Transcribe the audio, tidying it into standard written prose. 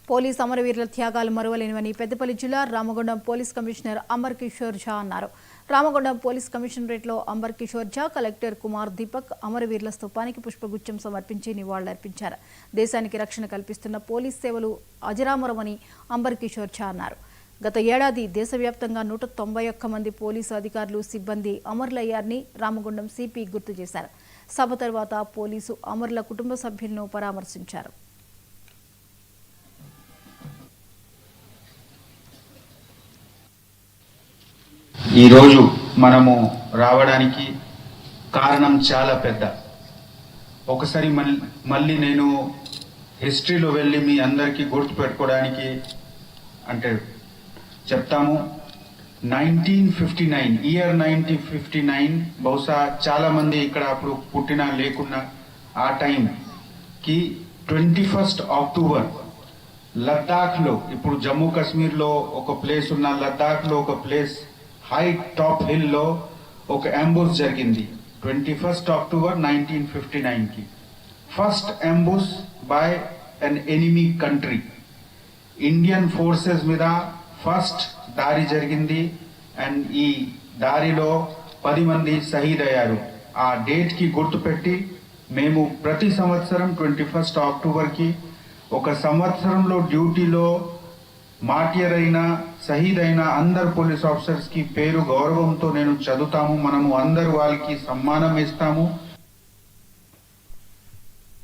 Police అమరవీరుల త్యాగాలు మరువలేనివని పెద్దపల్లి జిల్లా రామగుండం పోలీస్ కమిషనర్ అమర్ కిషోర్ ఝా అన్నారు. రామగుండం పోలీస్ కమిషనరేట్లో అమర్ కిషోర్ ఝా, కలెక్టర్ కుమార్ దీపక్ అమరవీరుల స్తూపానికి పుష్పగుచ్చం సమర్పించి నివాళులర్పించారు. దేశానికి రక్షణ కల్పిస్తున్న పోలీస్ సేవలు అజరామరమని అమర్ కిషోర్ ఝా అన్నారు. గత ఏడాది దేశవ్యాప్తంగా 191 మంది పోలీసు అధికారులు, సిబ్బంది అమరులయ్యారని రామగుండం సిపి గుర్తు చేశారు. సభ తర్వాత పోలీసు అమరుల కుటుంబ సభ్యులను పరామర్శించారు. ఈరోజు మనము రావడానికి కారణం చాలా పెద్ద. ఒకసారి మళ్ళీ నేను హిస్టరీలో వెళ్ళి మీ అందరికీ గుర్తుపెట్టుకోవడానికి అంటే చెప్తాము. 1959 ఇయర్ 1959 బహుశా చాలామంది ఇక్కడ అప్పుడు పుట్టినా లేకున్నా ఆ టైంకి 21 అక్టోబర్ లద్దాఖ్లో, ఇప్పుడు జమ్మూ కాశ్మీర్లో ఒక ప్లేస్ ఉన్న లద్దాఖ్లో ఒక ప్లేస్ హై టాప్ హిల్లో ఒక అంబుష్ జరిగింది. 21 అక్టోబర్ 1959కి first ambush by an enemy country. Indian forces మీద ఫస్ట్ దాడి జరిగింది అండ్ ఈ దాడిలో 10 మంది షహీద్ అయ్యారు. ఆ డేట్కి గుర్తుపెట్టి మేము ప్రతి సంవత్సరం 21 అక్టోబర్కి ఒక సంవత్సరంలో డ్యూటీలో మార్టియర్ అయిన, షహీద్ అయిన అందరు పోలీస్ ఆఫీసర్స్ కి పేరు గౌరవంతో నేను చదువుతాము. మనము అందరు వాళ్ళకి సన్మానం ఇస్తాము.